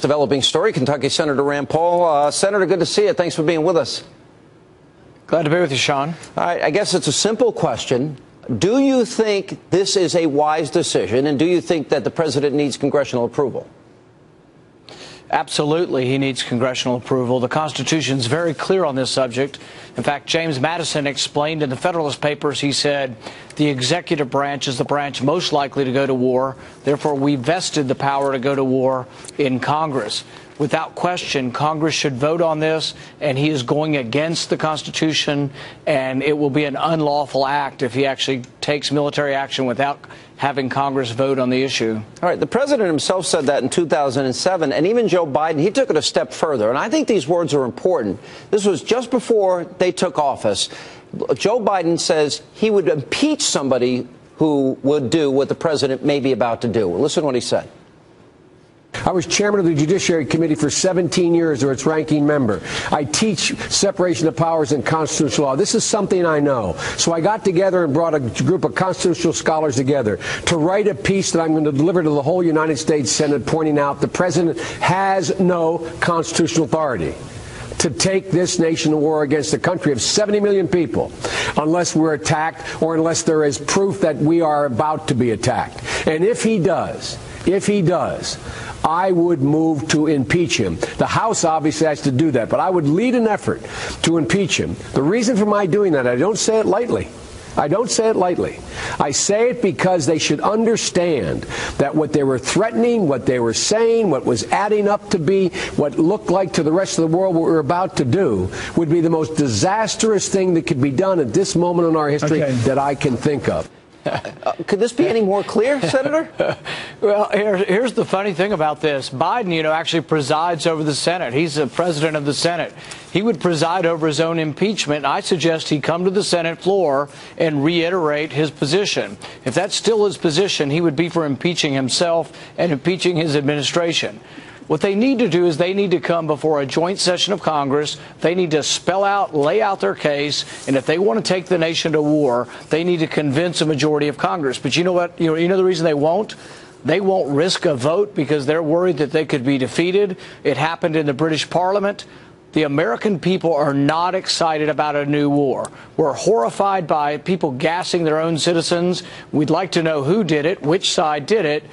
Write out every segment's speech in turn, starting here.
Developing story, Kentucky Senator Rand Paul. Senator, good to see you. Thanks for being with us. Glad to be with you, Sean. All right, I guess it's a simple question. Do you think this is a wise decision, and do you think that the president needs congressional approval? Absolutely, he needs congressional approval. The Constitution is very clear on this subject. In fact, James Madison explained in the Federalist Papers, he said, the executive branch is the branch most likely to go to war. Therefore, we vested the power to go to war in Congress. Without question, Congress should vote on this, and he is going against the Constitution, and it will be an unlawful act if he actually takes military action without having Congress vote on the issue. All right. The president himself said that in 2007, and even Joe Biden, he took it a step further. And I think these words are important. This was just before they took office. Joe Biden says he would impeach somebody who would do what the president may be about to do. Listen to what he said. I was chairman of the Judiciary Committee for 17 years, or its ranking member. I teach separation of powers and constitutional law. This is something I know. So I got together and brought a group of constitutional scholars together to write a piece that I'm going to deliver to the whole United States Senate, pointing out the president has no constitutional authority to take this nation to war against a country of 70 million people unless we're attacked or unless there is proof that we are about to be attacked. And if he does, I would move to impeach him. The House obviously has to do that, but I would lead an effort to impeach him. The reason for my doing that, I don't say it lightly. I say it because they should understand that what they were threatening, what they were saying, what was adding up to be, what looked like to the rest of the world what we're about to do would be the most disastrous thing that could be done at this moment in our history that I can think of. Could this be any more clear, Senator? Well, here's the funny thing about this. Biden, actually presides over the Senate. He's the president of the Senate. He would preside over his own impeachment. I suggest he come to the Senate floor and reiterate his position. If that's still his position, he would be for impeaching himself and impeaching his administration. What they need to do is they need to come before a joint session of Congress. They need to lay out their case. And if they want to take the nation to war, they need to convince a majority of Congress. But you know what? You know the reason they won't? They won't risk a vote because they're worried that they could be defeated. It happened in the British Parliament. The American people are not excited about a new war. We're horrified by people gassing their own citizens. We'd like to know who did it, which side did it.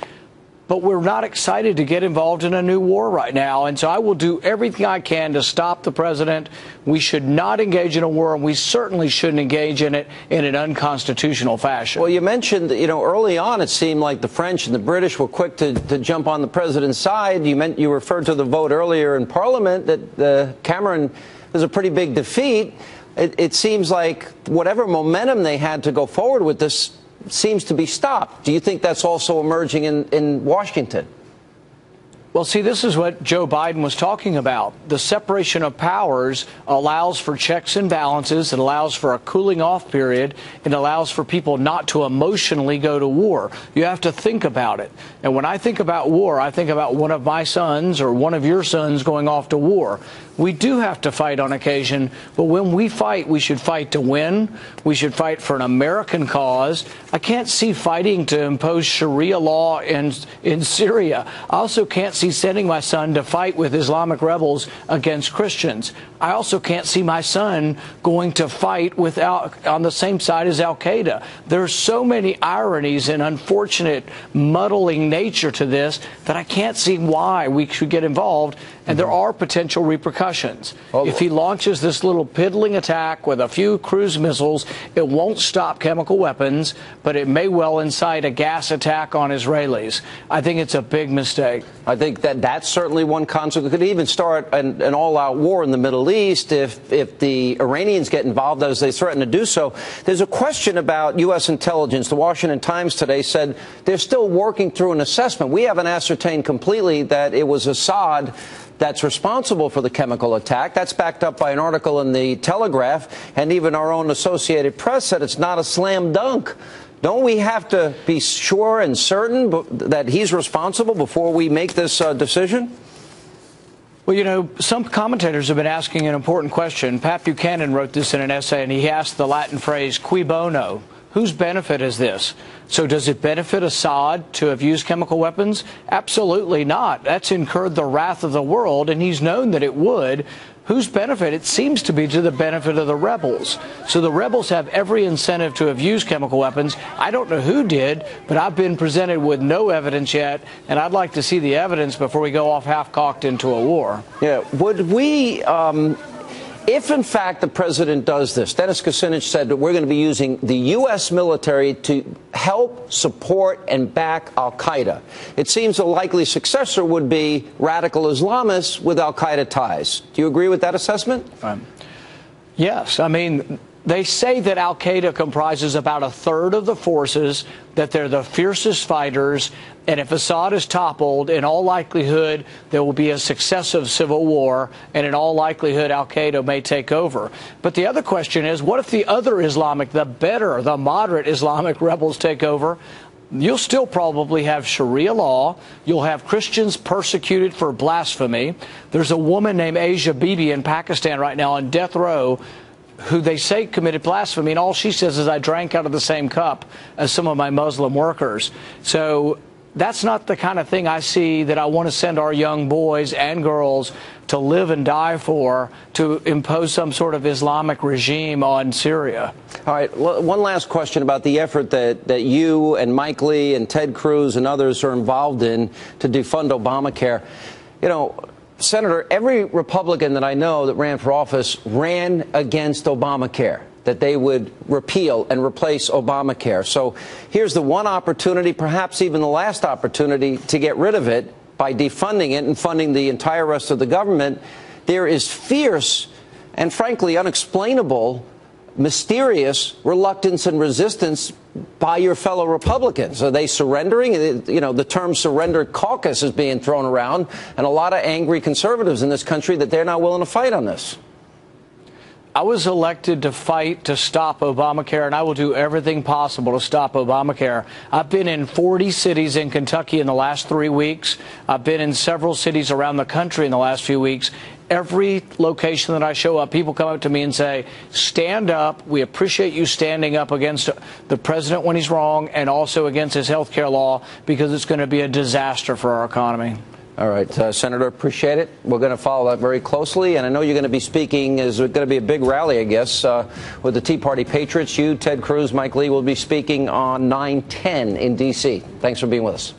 But we're not excited to get involved in a new war right now. And so I will do everything I can to stop the president. We should not engage in a war, and we certainly shouldn't engage in it in an unconstitutional fashion. Well, you mentioned, early on it seemed like the French and the British were quick to jump on the president's side. You referred to the vote earlier in Parliament that Cameron was a pretty big defeat. It seems like whatever momentum they had to go forward with this seems to be stopped. Do you think that's also emerging in Washington? Well, see, this is what Joe Biden was talking about. The separation of powers allows for checks and balances. It allows for a cooling off period. It allows for people not to emotionally go to war. You have to think about it. And when I think about war, I think about one of my sons or one of your sons going off to war. We do have to fight on occasion, but when we fight, we should fight to win. We should fight for an American cause. I can't see fighting to impose Sharia law in Syria. I also can't see sending my son to fight with Islamic rebels against Christians. I also can't see my son going to fight on the same side as al-Qaeda. There are so many ironies and unfortunate muddling nature to this that I can't see why we should get involved. And there are potential repercussions. If he launches this little piddling attack with a few cruise missiles, it won't stop chemical weapons, but it may well incite a gas attack on Israelis. I think it's a big mistake. I think that's certainly one consequence. It could even start an all-out war in the Middle East if the Iranians get involved, as they threaten to do so. There's a question about U.S. intelligence. The Washington Times today said they're still working through an assessment. We haven't ascertained completely that it was Assad that's responsible for the chemical attack. That's backed up by an article in the Telegraph, and even our own Associated Press said it's not a slam dunk. Don't we have to be sure and certain that he's responsible before we make this decision? Well, some commentators have been asking an important question. Pat Buchanan wrote this in an essay, and he asked the Latin phrase, cui bono? whose benefit is this? So does it benefit Assad to have used chemical weapons? Absolutely not. That's incurred the wrath of the world, and he's known that it would. Whose benefit? It seems to be to the benefit of the rebels. So the rebels have every incentive to have used chemical weapons. I don't know who did, but I've been presented with no evidence yet, and I'd like to see the evidence before we go off half-cocked into a war. Yeah. Would we... If, in fact, the president does this, Dennis Kucinich said that we're going to be using the U.S. military to help, support, and back al-Qaeda. It seems a likely successor would be radical Islamists with al-Qaeda ties. Do you agree with that assessment? Yes. I mean, they say that al-Qaeda comprises about a third of the forces, that they're the fiercest fighters, and if Assad is toppled, in all likelihood, there will be a successive civil war, and in all likelihood, al-Qaeda may take over. But the other question is, what if the other Islamic, the better, the moderate Islamic rebels take over? You'll still probably have Sharia law. You'll have Christians persecuted for blasphemy. There's a woman named Asia Bibi in Pakistan right now on death row who they say committed blasphemy, and all she says is, I drank out of the same cup as some of my Muslim workers. So that's not the kind of thing I see that I want to send our young boys and girls to live and die for, to impose some sort of Islamic regime on Syria. All right. One last question about the effort that you and Mike Lee and Ted Cruz and others are involved in to defund Obamacare. You know, Senator, every Republican that I know that ran for office ran against Obamacare, that they would repeal and replace Obamacare. So here's the one opportunity, perhaps even the last opportunity, to get rid of it by defunding it and funding the entire rest of the government. There is fierce and, frankly, unexplainable, mysterious reluctance and resistance by your fellow Republicans. Are they surrendering? You know, the term surrender caucus is being thrown around, and a lot of angry conservatives in this country that they're not willing to fight on this. I was elected to fight to stop Obamacare, and I will do everything possible to stop Obamacare. I've been in 40 cities in Kentucky in the last 3 weeks. I've been in several cities around the country in the last few weeks. Every location that I show up, people come up to me and say, stand up. We appreciate you standing up against the president when he's wrong and also against his health care law, because it's going to be a disaster for our economy. All right, Senator, appreciate it. We're going to follow that very closely, and I know you're going to be speaking. There's going to be a big rally, I guess, with the Tea Party Patriots. You, Ted Cruz, Mike Lee will be speaking on 9/10 in D.C. Thanks for being with us.